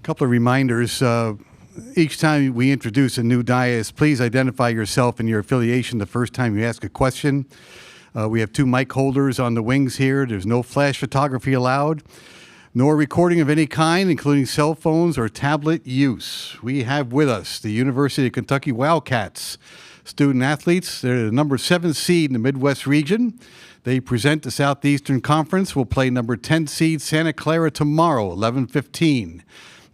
couple of reminders. Each time we introduce a new dais, please identify yourself and your affiliation the first time you ask a question. We have 2 mic holders on the wings here. There's no flash photography allowed, nor recording of any kind, including cell phones or tablet use. We have with us the University of Kentucky Wildcats student athletes. They're the number 7 seed in the Midwest region. They present the Southeastern Conference. Will play number 10 seed Santa Clara tomorrow, 11:15.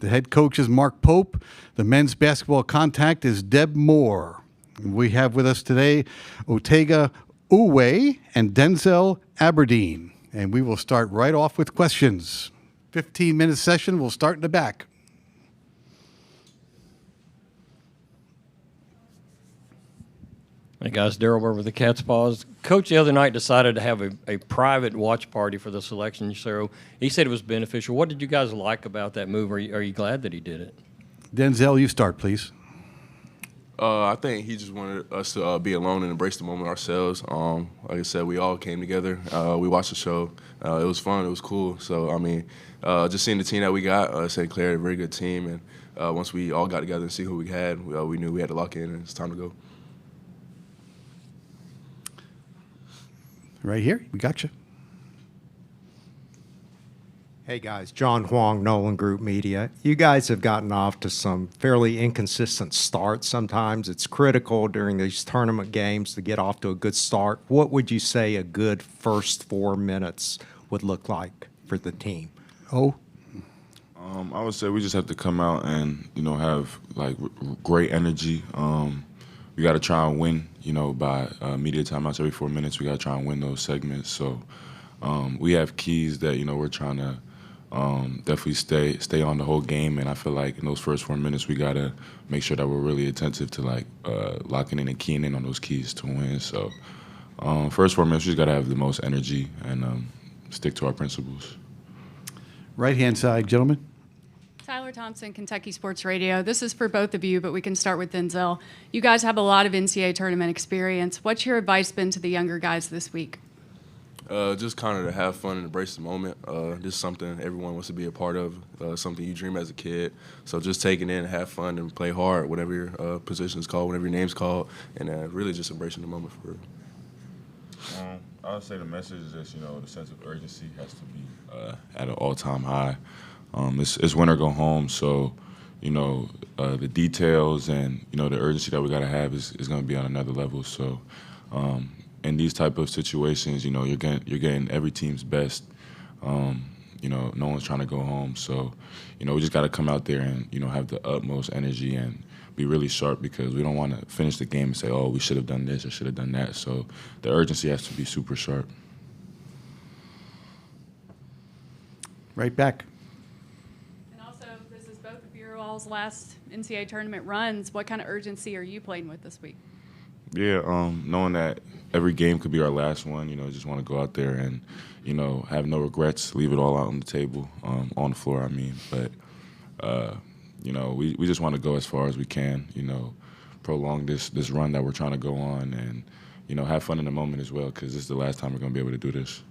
The head coach is Mark Pope. The men's basketball contact is Deb Moore. We have with us today Otega Oweh and Denzel Aberdeen. And we will start right off with questions. 15-minute session. We'll start in the back. Hey guys, Daryl Burr with the Cat's Paws. Coach the other night decided to have a private watch party for the selection show. He said it was beneficial. What did you guys like about that move? Are you glad that he did it? Denzel, you start, please. I think he just wanted us to be alone and embrace the moment ourselves. Like I said, we all came together. We watched the show. It was fun. It was cool. So, I mean, just seeing the team that we got, St. Clair, a very good team. And once we all got together and see who we had, we knew we had to lock in and it's time to go. Right here. We got you. Hey guys, John Huang, Nolan Group Media. You guys have gotten off to some fairly inconsistent starts sometimes. It's critical during these tournament games to get off to a good start. What would you say a good first 4 minutes would look like for the team? I would say we just have to come out and, have like great energy. We got to try and win, by media timeouts every 4 minutes. We got to try and win those segments. So we have keys that, we're trying to definitely stay on the whole game. And I feel like in those first 4 minutes, we got to make sure that we're really attentive to locking in and keying in on those keys to win. So first 4 minutes, we just got to have the most energy and stick to our principles. Right-hand side, gentlemen. Tyler Thompson, Kentucky Sports Radio. This is for both of you, but we can start with Denzel. You guys have a lot of NCAA tournament experience. What's your advice been to the younger guys this week? Just kind of to have fun and embrace the moment. This is something everyone wants to be a part of, something you dream as a kid. So just take it in, have fun, and play hard, whatever your position is called, whatever your name's called, and really just embracing the moment for real. I would say the message is just, the sense of urgency has to be at an all-time high. It's win or go home, so, the details and, the urgency that we got to have is going to be on another level. So in these type of situations, you're getting every team's best. No one's trying to go home. So, we just got to come out there and, have the utmost energy and be really sharp because we don't want to finish the game and say, oh, we should have done this or should have done that. So the urgency has to be super sharp. Right back. And also, this is both of your all's last NCAA tournament runs. What kind of urgency are you playing with this week? Yeah, knowing that every game could be our last one, just want to go out there and, have no regrets, leave it all out on the table, on the floor, I mean. But, we just want to go as far as we can, prolong this run that we're trying to go on and, have fun in the moment as well because this is the last time we're going to be able to do this.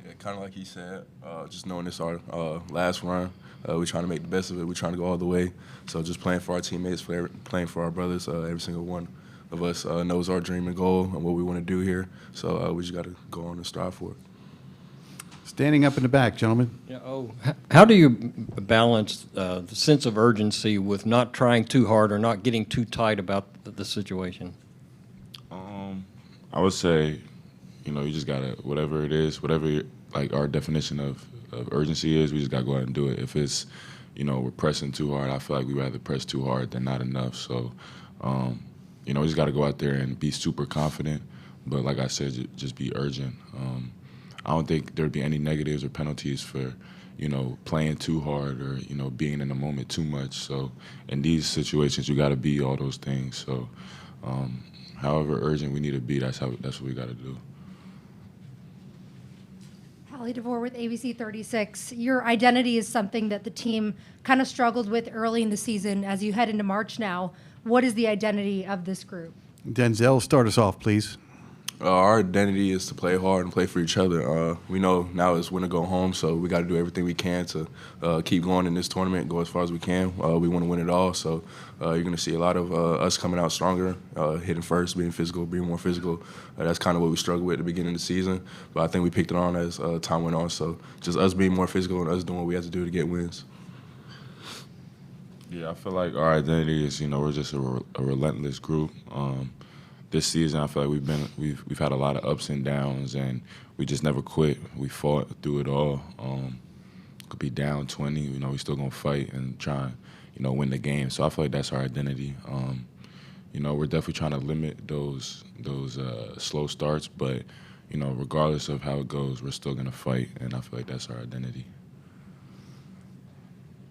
Yeah, kind of like he said, just knowing this is our last run. We're trying to make the best of it. We're trying to go all the way. So just playing for our teammates, playing for our brothers, every single one of us knows our dream and goal and what we want to do here. So we just got to go on and strive for it. Standing up in the back, gentlemen. Yeah. How do you balance the sense of urgency with not trying too hard or not getting too tight about the situation? I would say, you just got to, whatever it is, whatever our definition of urgency is, we just got to go out and do it. If it's, we're pressing too hard, I feel like we'd rather press too hard than not enough. So, we just got to go out there and be super confident. But like I said, just be urgent. I don't think there'd be any negatives or penalties for, playing too hard or, being in the moment too much. So in these situations, you got to be all those things. So however urgent we need to be, that's what we got to do. Hallie DeVore with ABC 36. Your identity is something that the team kind of struggled with early in the season. As you head into March now, what is the identity of this group? Denzel, start us off, please. Our identity is to play hard and play for each other. We know now it's win or go home, so we got to do everything we can to keep going in this tournament, go as far as we can. We want to win it all, so you're going to see a lot of us coming out stronger, hitting first, being physical, being more physical. That's kind of what we struggled with at the beginning of the season, but I think we picked it on as time went on. So just us being more physical and us doing what we have to do to get wins. Yeah, I feel like our identity is, we're just a relentless group. This season, I feel like we've had a lot of ups and downs, and we just never quit. We fought through it all. Could be down 20, we still gonna fight and try, win the game. So I feel like that's our identity. We're definitely trying to limit those slow starts, but regardless of how it goes, we're still gonna fight, and I feel like that's our identity.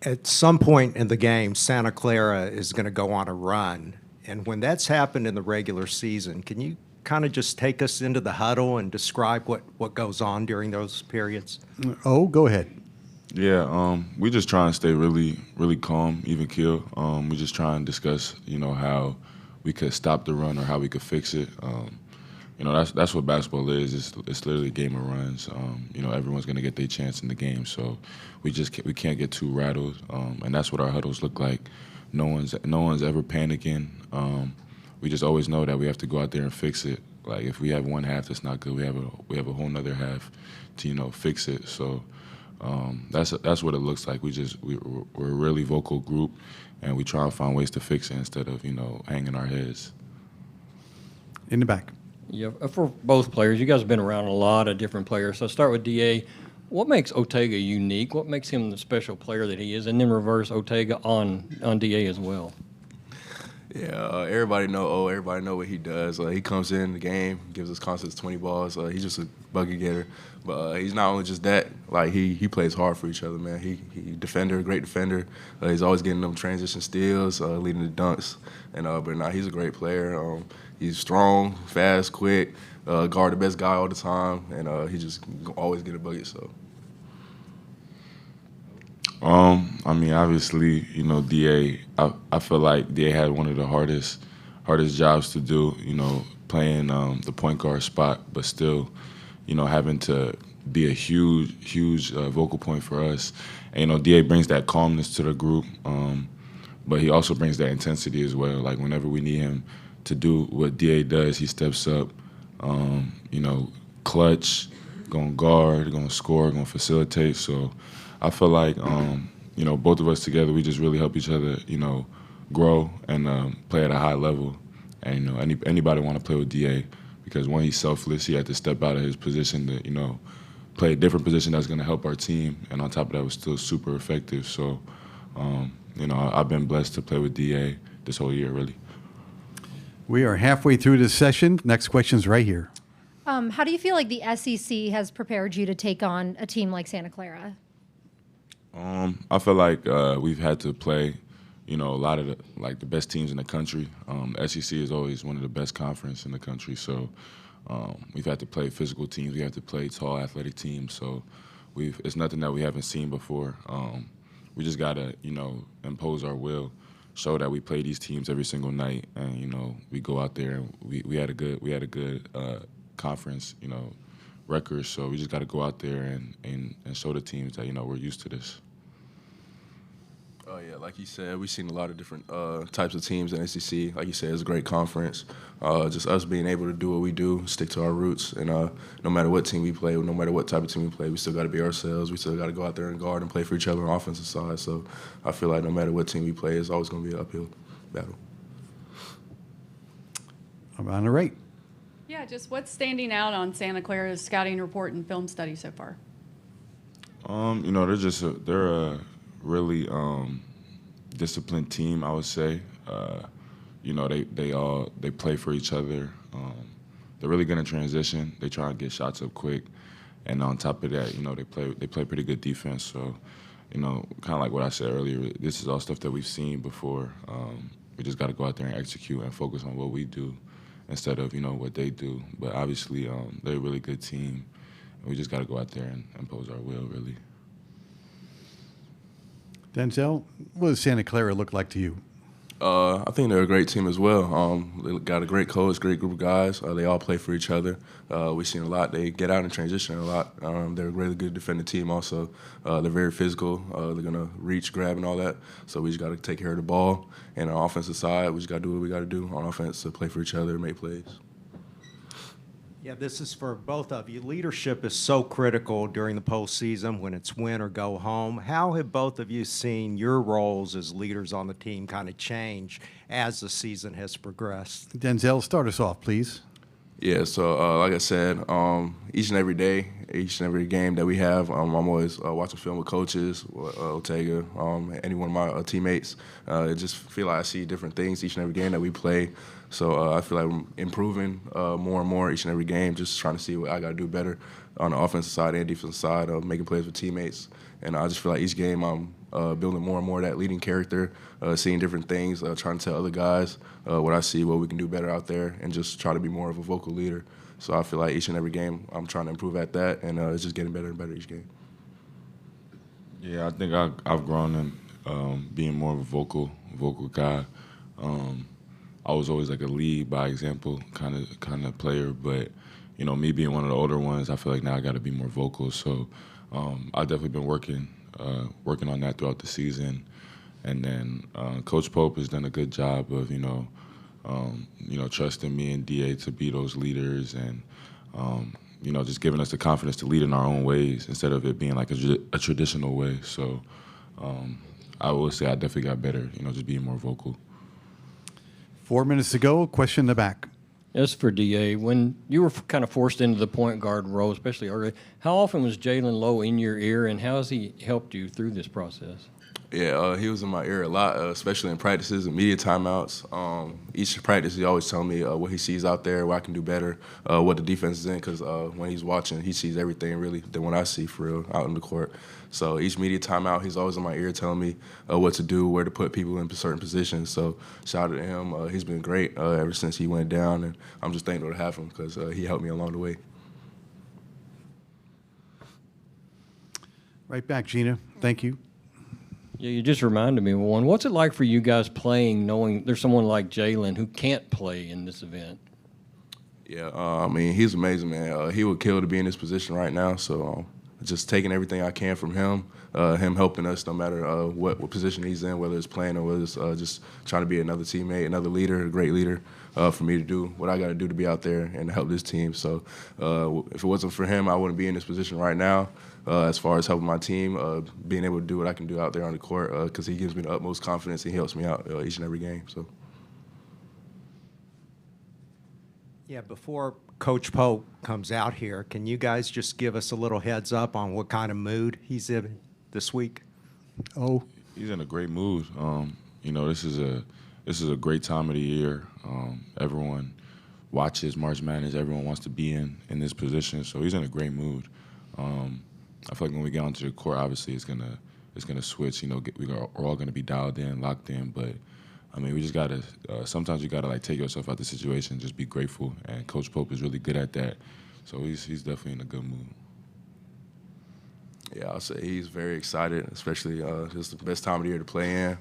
At some point in the game, Santa Clara is going to go on a run. And when that's happened in the regular season, can you kind of just take us into the huddle and describe what goes on during those periods? Oh, go ahead. Yeah, we just try and stay really, really calm, even keel. We just try and discuss, how we could stop the run or how we could fix it. That's what basketball is. It's literally a game of runs. Everyone's gonna get their chance in the game, so we can't get too rattled. And that's what our huddles look like. No one's ever panicking. We just always know that we have to go out there and fix it. Like if we have one half that's not good, we have a whole nother half to fix it. So that's what it looks like. We're a really vocal group, and we try and find ways to fix it instead of hanging our heads. In the back. Yeah, for both players, you guys have been around a lot of different players. So I'll start with DA. What makes Otega unique? What makes him the special player that he is? And then reverse Otega on DA as well. Yeah, everybody know what he does. He comes in the game, gives us constants 20 balls. He's just a bucket getter. But he's not only just that. He plays hard for each other, man. He defender, great defender. He's always getting them transition steals, leading the dunks. But he's a great player. He's strong, fast, quick, guard the best guy all the time, and he just always get a bucket. So. Obviously, DA. I feel like DA had one of the hardest jobs to do. Playing the point guard spot, but still, having to be a huge vocal point for us. And DA brings that calmness to the group, but he also brings that intensity as well. Like whenever we need him to do what DA does, he steps up, clutch, gonna guard, gonna score, gonna facilitate. So I feel like, both of us together, we just really help each other, grow and play at a high level. And, anybody want to play with DA because when he's selfless, he had to step out of his position to, play a different position that's going to help our team. And on top of that, was still super effective. So, I've been blessed to play with DA this whole year, really. We are halfway through this session. Next question's right here. How do you feel like the SEC has prepared you to take on a team like Santa Clara? I feel like we've had to play, a lot of the best teams in the country. SEC is always one of the best conference in the country, so we've had to play physical teams. We have to play tall, athletic teams. So it's nothing that we haven't seen before. We just gotta, impose our will, show that we play these teams every single night, and we go out there and we had a good conference, records. So we just got to go out there and show the teams that we're used to this. Oh yeah, like you said, we've seen a lot of different types of teams in SEC. Like you said, it's a great conference. Just us being able to do what we do, stick to our roots, and no matter what team we play, no matter what type of team we play, we still got to be ourselves. We still got to go out there and guard and play for each other on the offensive side. So I feel like no matter what team we play, it's always going to be an uphill battle. I'm on the right. Yeah, just what's standing out on Santa Clara's scouting report and film study so far? They're a really disciplined team, I would say. They play for each other. They're really good in transition. They try and get shots up quick, and on top of that, they play pretty good defense. So, kind of like what I said earlier, this is all stuff that we've seen before. We just got to go out there and execute and focus on what we do instead of what they do. But obviously, they're a really good team, and we just got to go out there and impose our will, really. Denzel, what does Santa Clara look like to you? I think they're a great team as well. They got a great coach, great group of guys. They all play for each other. We've seen a lot. They get out and transition a lot. They're a really good defending team also. They're very physical. They're going to reach, grab, and all that. So we just got to take care of the ball. And on the offensive side, we just got to do what we got to do on offense to play for each other and make plays. Yeah, this is for both of you. Leadership is so critical during the postseason when it's win or go home. How have both of you seen your roles as leaders on the team kind of change as the season has progressed? Denzel, start us off, please. Yeah, so like I said, each and every day, each and every game that we have, I'm always watching film with coaches, Otega, any one of my teammates. Just feel like I see different things each and every game that we play. So I feel like I'm improving more and more each and every game, just trying to see what I got to do better on the offensive side and defensive side of making plays with teammates. And I just feel like each game I'm building more and more that leading character, seeing different things, trying to tell other guys what I see, what we can do better out there, and just try to be more of a vocal leader. So I feel like each and every game I'm trying to improve at that, and it's just getting better and better each game. Yeah, I think I've grown in being more of a vocal guy. I was always like a lead by example kind of player, but you know, me being one of the older ones, I feel like now I got to be more vocal. So I've definitely been working on that throughout the season, and then Coach Pope has done a good job of trusting me and DA to be those leaders, and just giving us the confidence to lead in our own ways instead of it being like a traditional way. So I will say I definitely got better, just being more vocal. 4 minutes to go. Question in the back. As for DA, when you were kind of forced into the point guard role, especially early, how often was Jalen Lowe in your ear, and how has he helped you through this process? Yeah, he was in my ear a lot, especially in practices and media timeouts. Each practice, he always telling me what he sees out there, what I can do better, what the defense is in, because when he's watching, he sees everything really than what I see for real out in the court. So each media timeout, he's always in my ear telling me what to do, where to put people in certain positions. So shout out to him. He's been great ever since he went down, and I'm just thankful to have him because he helped me along the way. Right back, Gina. Thank you. Yeah, you just reminded me of one. What's it like for you guys playing, knowing there's someone like Jalen who can't play in this event? Yeah, I mean, he's amazing, man. He would kill to be in this position right now. So just taking everything I can from him, him helping us no matter what position he's in, whether it's playing or whether it's just trying to be another teammate, another leader, a great leader for me to do what I got to do to be out there and help this team. So if it wasn't for him, I wouldn't be in this position right now. As far as helping my team, being able to do what I can do out there on the court, because he gives me the utmost confidence and he helps me out each and every game. So. Yeah, before Coach Pope comes out here, can you guys just give us a little heads up on what kind of mood he's in this week? Oh, He's in a great mood. This is a great time of the year. Everyone watches March Madness. Everyone wants to be in this position, so he's in a great mood. I feel like when we get onto the court, obviously it's gonna switch. We're all gonna be dialed in, locked in. But I mean, we just gotta. Sometimes you gotta take yourself out the situation, just be grateful. And Coach Pope is really good at that. So he's definitely in a good mood. Yeah, I'll say he's very excited, especially just the best time of the year to play in.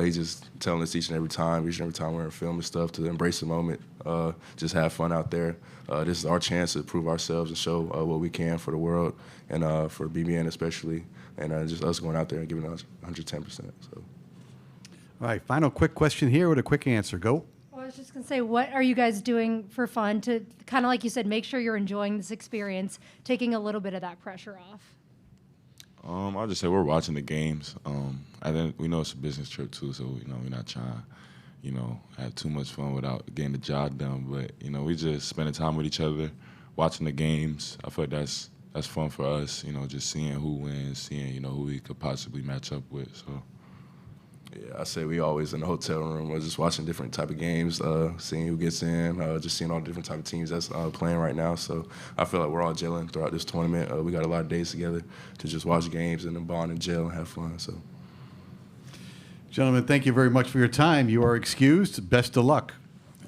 He's just telling us each and every time we're in film and stuff, to embrace the moment, just have fun out there. This is our chance to prove ourselves and show what we can for the world and for BBN especially, and just us going out there and giving us 110%. So. all right. Final quick question here with a quick answer. Go. I was just going to say, what are you guys doing for fun to kind of, like you said, make sure you're enjoying this experience, taking a little bit of that pressure off? I'll just say we're watching the games. I think we know it's a business trip too, so we're not trying, have too much fun without getting the job done. But we just spending time with each other, watching the games. I feel like that's fun for us. Just seeing who wins, seeing who we could possibly match up with. So. Yeah, I say we always in the hotel room, we're just watching different type of games, seeing who gets in, just seeing all the different type of teams that's playing right now. So I feel like we're all gelling throughout this tournament. We got a lot of days together to just watch games and then bond and gel and have fun. So, Gentlemen, thank you very much for your time. You are excused. Best of luck.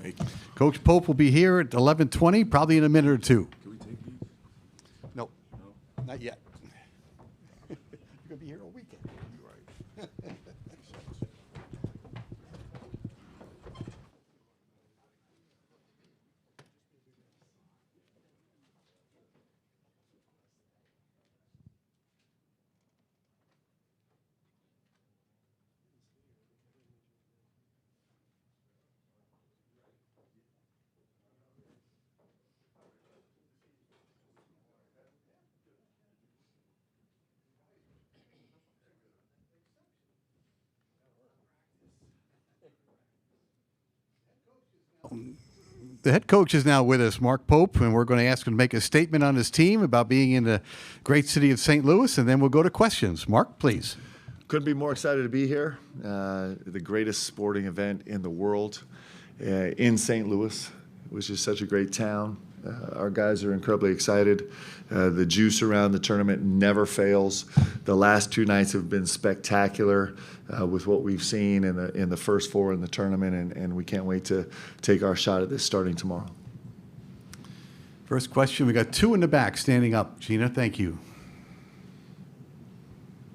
thank you. Coach Pope will be here at 11:20, probably in a minute or two. Can we take these? No, not yet. You're going to be here all weekend. You're right. The head coach is now with us, Mark Pope, and we're going to ask him to make a statement on his team about being in the great city of St. Louis, and then we'll go to questions. Mark, please. Couldn't be more excited to be here. The greatest sporting event in the world in St. Louis, which is such a great town. Our guys are incredibly excited. The juice around the tournament never fails. The last 2 nights have been spectacular with what we've seen in the first 4 in the tournament, and we can't wait to take our shot at this starting tomorrow. First question, we got 2 in the back standing up. Gina, thank you.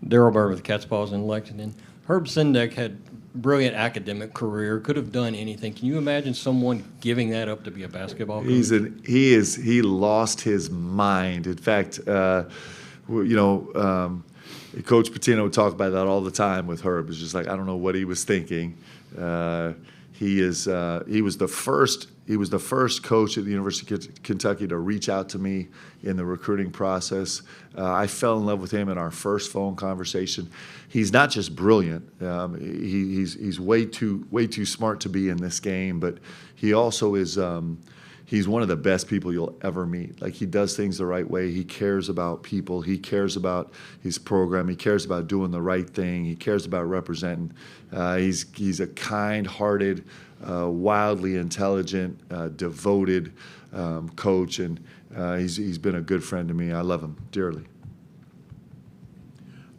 Daryl Burr with the Cat's Paws in Lexington. Herb Sendek had a brilliant academic career, could have done anything. Can you imagine someone giving that up to be a basketball coach? He lost his mind. In fact, Coach Pitino would talk about that all the time with Herb. It's just like, I don't know what he was thinking. He was the first coach at the University of Kentucky to reach out to me in the recruiting process. I fell in love with him in our first phone conversation. He's not just brilliant. He's way too smart to be in this game, but he also is. He's one of the best people you'll ever meet. Like, he does things the right way. He cares about people. He cares about his program. He cares about doing the right thing. He cares about representing. He's a kind-hearted, wildly intelligent, devoted coach, and he's been a good friend to me. I love him dearly.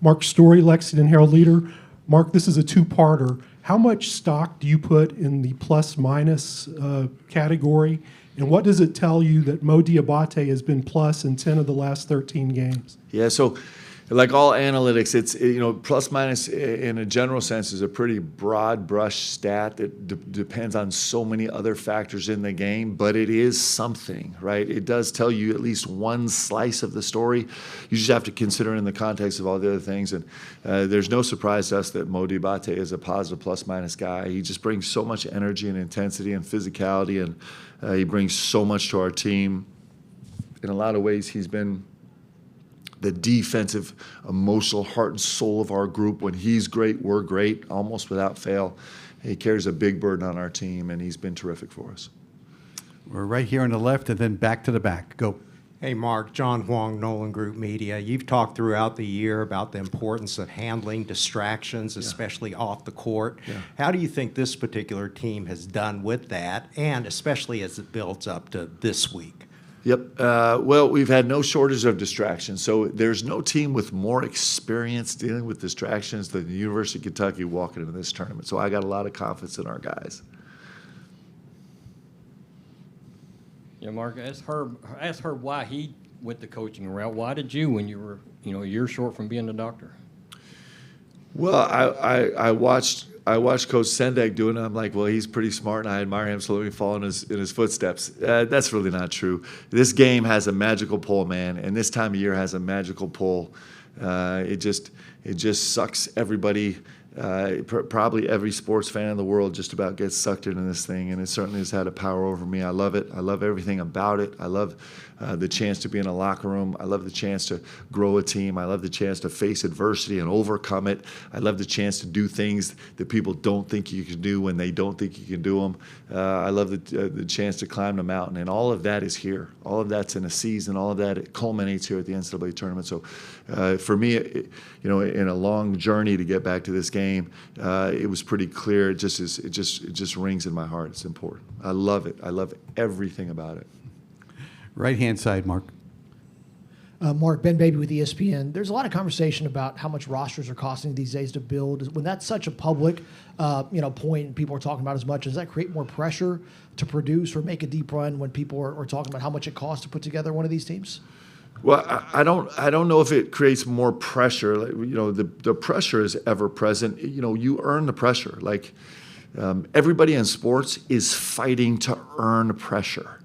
Mark Story, Lexington Herald-Leader. Mark, this is a 2-parter. How much stock do you put in the plus-minus category? And what does it tell you that Mo Diabate has been plus in 10 of the last 13 games? Yeah, so like all analytics, it's plus minus in a general sense is a pretty broad brush stat that depends on so many other factors in the game, but it is something, right? It does tell you at least one slice of the story. You just have to consider it in the context of all the other things, and there's no surprise to us that Mo Diabate is a positive plus minus guy. He just brings so much energy and intensity and physicality, and he brings so much to our team. In a lot of ways, he's been the defensive, emotional heart and soul of our group. When he's great, we're great, almost without fail. He carries a big burden on our team, and he's been terrific for us. We're right here on the left and then back to the back. Go. Hey, Mark, John Huang, Nolan Group Media. You've talked throughout the year about the importance of handling distractions, especially off the court. Yeah. How do you think this particular team has done with that, and especially as it builds up to this week? Yep. Well, we've had no shortage of distractions. So there's no team with more experience dealing with distractions than the University of Kentucky walking into this tournament. So I got a lot of confidence in our guys. Yeah, Mark, ask Herb why he went the coaching route. Why did you, when you were a year short from being a doctor? Well, I watched Coach Sendek do it, and I'm like, well, he's pretty smart, and I admire him, so let me follow in his footsteps. That's really not true. This game has a magical pull, man, and this time of year has a magical pull. It just sucks everybody. Probably every sports fan in the world just about gets sucked into this thing, and it certainly has had a power over me. I love it. I love everything about it. I love the chance to be in a locker room. I love the chance to grow a team. I love the chance to face adversity and overcome it. I love the chance to do things that people don't think you can do when they don't think you can do them. I love the chance to climb the mountain, and all of that is here. All of that's in a season. All of that, it culminates here at the NCAA tournament. So for me, in a long journey to get back to this game, it was pretty clear. It just rings in my heart. It's important. I love it. I love everything about it. Right-hand side, Mark. Mark, Ben Baby with ESPN. There's a lot of conversation about how much rosters are costing these days to build. When that's such a public, point, and people are talking about as much, does that create more pressure to produce or make a deep run when people are talking about how much it costs to put together one of these teams? Well, I don't know if it creates more pressure. The pressure is ever present. You earn the pressure. Everybody in sports is fighting to earn pressure.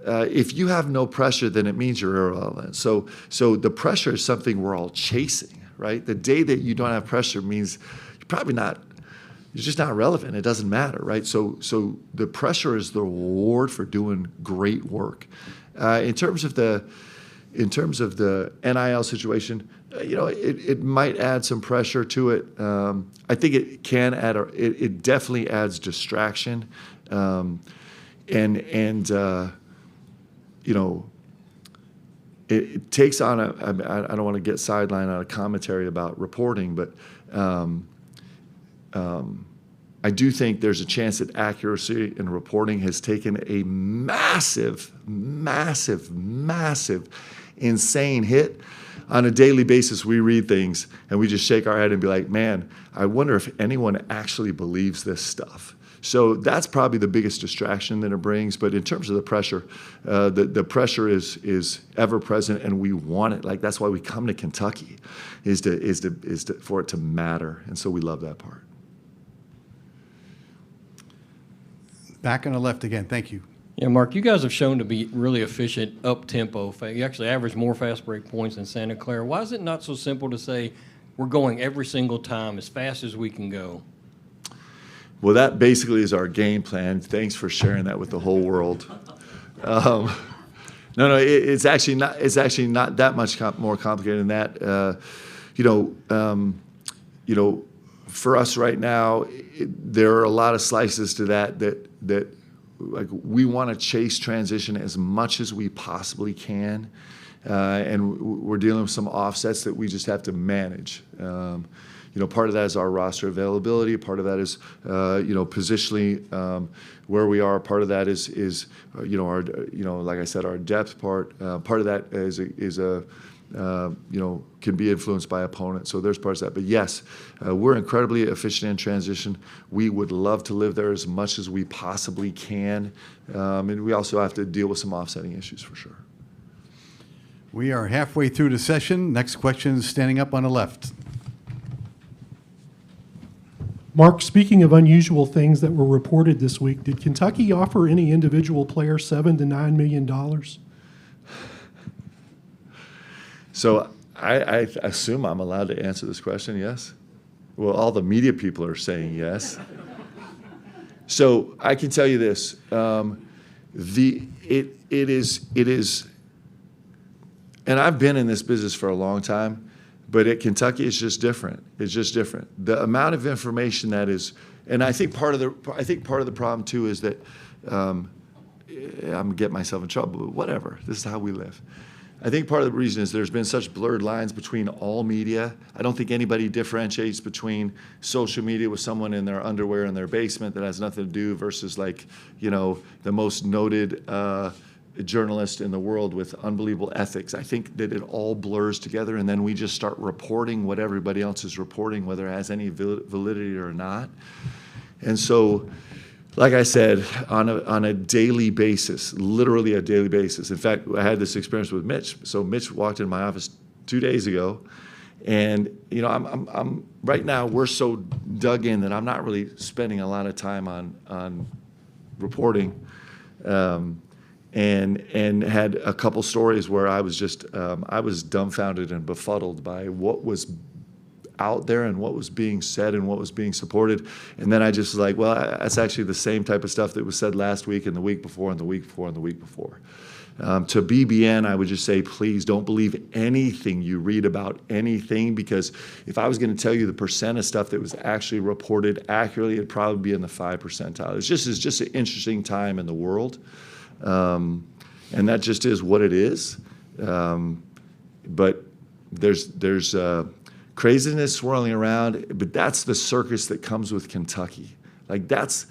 If you have no pressure, then it means you're irrelevant. So the pressure is something we're all chasing, right? The day that you don't have pressure means you're just not relevant. It doesn't matter, right? So the pressure is the reward for doing great work. In terms of the NIL situation, it might add some pressure to it. I think it can add, it definitely adds distraction. you know, it takes on I don't want to get sidelined on a commentary about reporting, but I do think there's a chance that accuracy in reporting has taken a massive, insane hit. On a daily basis, we read things and we just shake our head and be like, man, I wonder if anyone actually believes this stuff. So that's probably the biggest distraction that it brings. But in terms of the pressure, the pressure is ever present, and we want it. Like, that's why we come to Kentucky, is for it to matter. And so we love that part. Back on the left again. Thank you. Yeah, Mark, you guys have shown to be really efficient up-tempo. You actually average more fast break points than Santa Clara. Why is it not so simple to say we're going every single time as fast as we can go? Well, that basically is our game plan. Thanks for sharing that with the whole world. No, it's actually not. It's actually not that much more complicated than that. For us right now, there are a lot of slices to that like, we want to chase transition as much as we possibly can, and we're dealing with some offsets that we just have to manage. Part of that is our roster availability. Part of that is, positionally where we are. Part of that is our, like I said, our depth part. Part of that can be influenced by opponents. So there's parts of that. But yes, we're incredibly efficient in transition. We would love to live there as much as we possibly can. And we also have to deal with some offsetting issues for sure. We are halfway through the session. Next question is standing up on the left. Mark, speaking of unusual things that were reported this week, did Kentucky offer any individual player $7 to $9 million? So I assume I'm allowed to answer this question, yes? Well, all the media people are saying yes. So I can tell you this. It is, and I've been in this business for a long time, but at Kentucky, it's just different. It's just different. The amount of information that is, and I think part of the problem too is that I'm gonna get myself in trouble. But whatever. This is how we live. I think part of the reason is there's been such blurred lines between all media. I don't think anybody differentiates between social media with someone in their underwear in their basement that has nothing to do versus, like, the most noted journalist in the world with unbelievable ethics. I think that it all blurs together, and then we just start reporting what everybody else is reporting, whether it has any validity or not. And so, like I said, on a daily basis, literally a daily basis. In fact, I had this experience with Mitch. So Mitch walked in my office 2 days ago, and I'm right now we're so dug in that I'm not really spending a lot of time on reporting. And had a couple stories where I was just I was dumbfounded and befuddled by what was out there and what was being said and what was being supported. And then I just was like, well, that's actually the same type of stuff that was said last week and the week before and the week before and the week before. To BBN, I would just say, please don't believe anything you read about anything, because if I was going to tell you the percent of stuff that was actually reported accurately, it'd probably be in the 5th percentile. It's just an interesting time in the world. And that just is what it is. But there's craziness swirling around, but that's the circus that comes with Kentucky. Like, that's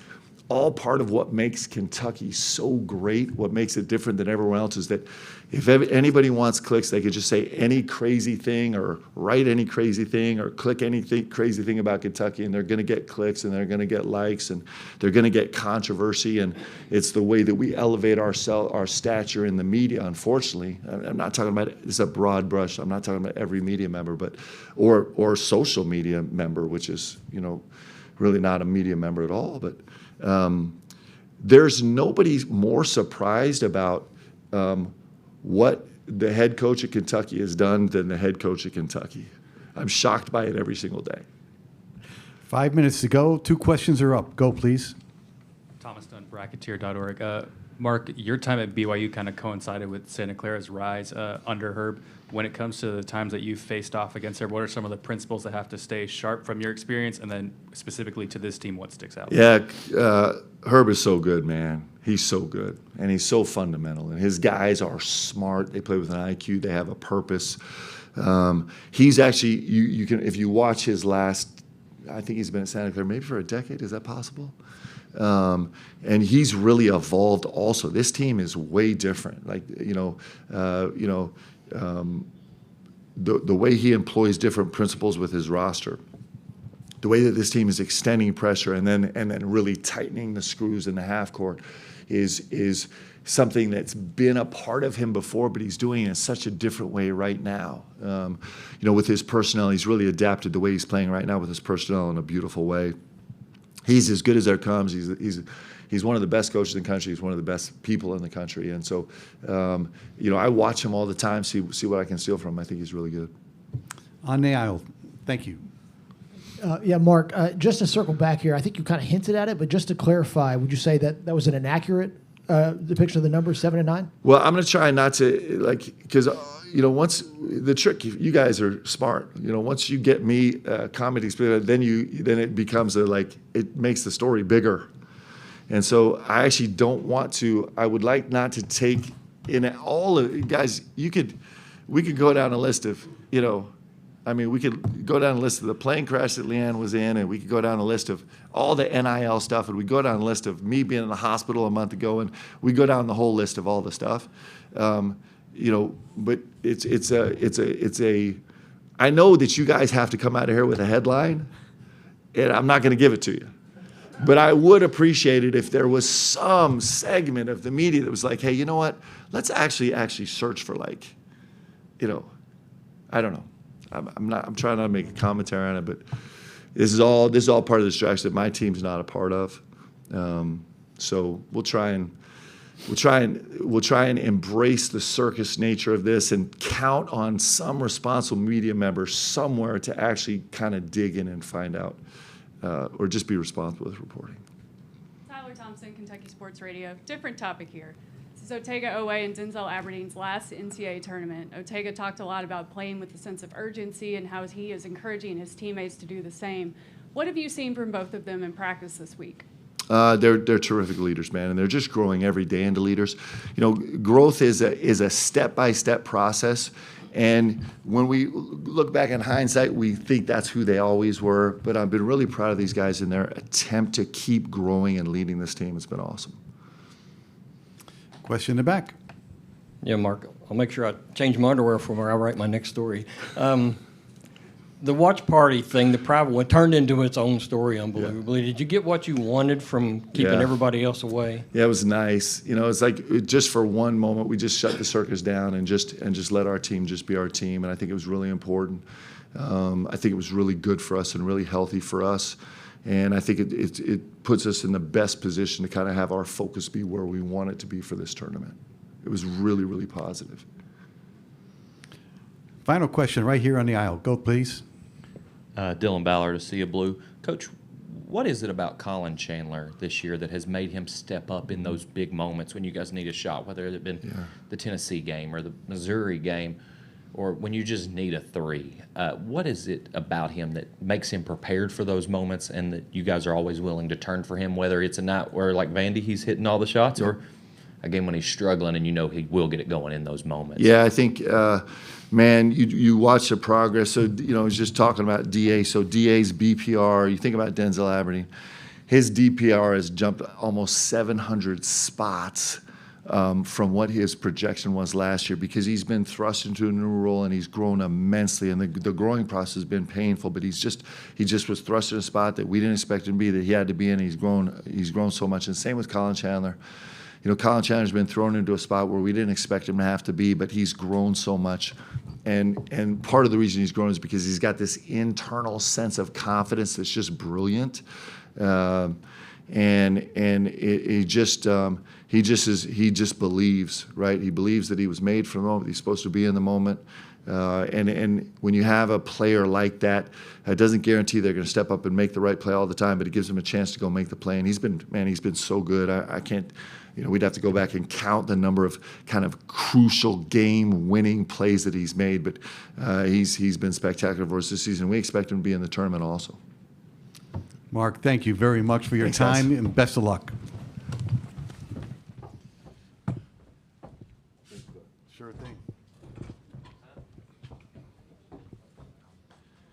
all part of what makes Kentucky so great. What makes it different than everyone else is that if anybody wants clicks, they could just say any crazy thing or write any crazy thing or click anything crazy thing about Kentucky, and they're going to get clicks and they're going to get likes and they're going to get controversy. And it's the way that we elevate our stature in the media, unfortunately. I'm not talking about, it's a broad brush. I'm not talking about every media member, but or social media member, which is, really not a media member at all. But there's nobody more surprised about what the head coach at Kentucky has done than the head coach at Kentucky. I'm shocked by it every single day. 5 minutes to go. 2 questions are up. Go, please. Thomas Dunn, Bracketeer.org. Mark, your time at BYU kind of coincided with Santa Clara's rise under Herb. When it comes to the times that you've faced off against her, what are some of the principles that have to stay sharp from your experience? And then specifically to this team, what sticks out? Yeah, Herb is so good, man. He's so good, and he's so fundamental. And his guys are smart. They play with an IQ. They have a purpose. He's actually, you can, if you watch his last, I think he's been at Santa Clara maybe for a decade. Is that possible? And he's really evolved also. This team is way different. Like, the way he employs different principles with his roster, the way that this team is extending pressure and then really tightening the screws in the half court is something that's been a part of him before, but he's doing it in such a different way right now. With his personnel, he's really adapted the way he's playing right now with his personnel in a beautiful way. He's as good as there comes. He's one of the best coaches in the country. He's one of the best people in the country. And so, I watch him all the time, see what I can steal from him. I think he's really good. On the aisle. Thank you. Yeah, Mark, just to circle back here, I think you kind of hinted at it, but just to clarify, would you say that was an inaccurate depiction of the numbers 7 and 9? Well, I'm going to try not to, because, once the trick, you guys are smart. Once you get me comedy spirit, then it becomes it makes the story bigger. And so I actually don't want to, I would like not to take in all of, guys, we could go down a list of, we could go down a list of the plane crash that Leanne was in, and we could go down a list of all the NIL stuff, and we go down a list of me being in the hospital a month ago, and we go down the whole list of all the stuff. But it's a. I know that you guys have to come out of here with a headline, and I'm not going to give it to you. But I would appreciate it if there was some segment of the media that was like, hey, you know what? Let's actually search for I don't know. I'm trying not to make a commentary on it, but this is all part of the strategy that my team's not a part of. So we'll try and embrace the circus nature of this and count on some responsible media member somewhere to actually kind of dig in and find out, or just be responsible with reporting. Tyler Thompson, Kentucky Sports Radio. Different topic here. This is Otega Oweh and Denzel Aberdeen's last NCAA tournament. Otega talked a lot about playing with a sense of urgency and how he is encouraging his teammates to do the same. What have you seen from both of them in practice this week? They're terrific leaders, man, and they're just growing every day into leaders. Growth is a step-by-step process, and when we look back in hindsight, we think that's who they always were. But I've been really proud of these guys in their attempt to keep growing and leading this team. It's been awesome. Question in the back. Yeah, Mark, I'll make sure I change my underwear for where I write my next story. The watch party thing, the private one, turned into its own story, unbelievably. Yeah. Did you get what you wanted from keeping everybody else away? Yeah, it was nice. It's like just for one moment, we just shut the circus down and just let our team just be our team, and I think it was really important. I think it was really good for us and really healthy for us. And I think it puts us in the best position to kind of have our focus be where we want it to be for this tournament. It was really, really positive. Final question right here on the aisle. Go, please. Dylan Ballard of Sea of Blue. Coach, what is it about Colin Chandler this year that has made him step up in those big moments when you guys need a shot, whether it had been the Tennessee game or the Missouri game, or when you just need a three? What is it about him that makes him prepared for those moments and that you guys are always willing to turn for him, whether it's a night where, like Vandy, he's hitting all the shots, or a game when he's struggling and you know he will get it going in those moments? Yeah, I think, man, you watch the progress. So, I was just talking about DA. So DA's BPR, you think about Denzel Aberdeen, his DPR has jumped almost 700 spots from what his projection was last year, because he's been thrust into a new role and he's grown immensely. And the growing process has been painful, but he just was thrust in a spot that we didn't expect him to be, that he had to be in. He's grown so much. And same with Colin Chandler. Colin Chandler's been thrown into a spot where we didn't expect him to have to be, but he's grown so much. And part of the reason he's grown is because he's got this internal sense of confidence that's just brilliant. He just believes, right? He believes that he was made for the moment. He's supposed to be in the moment. And when you have a player like that, it doesn't guarantee they're going to step up and make the right play all the time, but it gives them a chance to go make the play. And he's been so good. I can't, we'd have to go back and count the number of kind of crucial game-winning plays that he's made, but he's been spectacular for us this season. We expect him to be in the tournament also. Mark, thank you very much for your time, and best of luck. Sure thing.